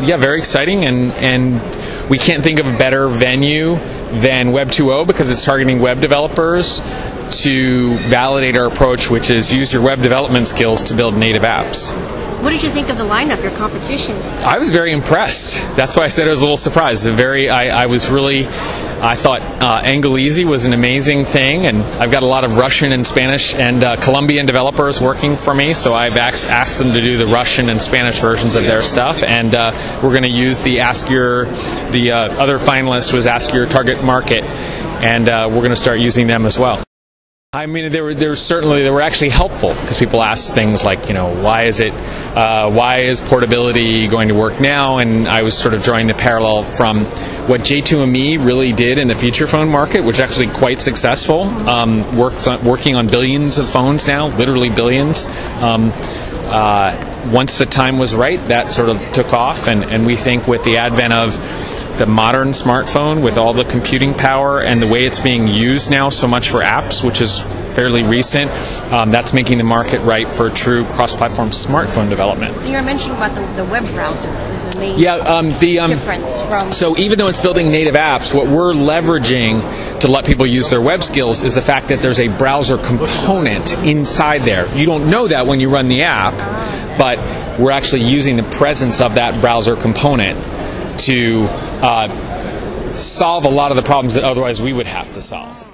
Yeah, very exciting, and we can't think of a better venue than Web 2.0 because it's targeting web developers to validate our approach, which is use your web development skills to build native apps. What did you think of the lineup, your competition? I was very impressed. That's why I said it was a little surprised. I thought Angolese was an amazing thing, and I've got a lot of Russian and Spanish and Colombian developers working for me, so I've asked them to do the Russian and Spanish versions of their stuff, and we're going to use the other finalist was Ask Your Target Market, and we're going to start using them as well. I mean, they were actually helpful because people asked things like, why is portability going to work now? And I was sort of drawing the parallel from what J2ME really did in the feature phone market, which is actually quite successful. Working on billions of phones now, literally billions. Once the time was right, that sort of took off, and we think with the advent of the modern smartphone with all the computing power and the way it's being used now so much for apps, which is fairly recent, that's making the market right for true cross-platform smartphone development. You were mentioning about the web browser is the main difference from... So even though it's building native apps, what we're leveraging to let people use their web skills is the fact that there's a browser component inside there. You don't know that when you run the app, but we're actually using the presence of that browser component to solve a lot of the problems that otherwise we would have to solve.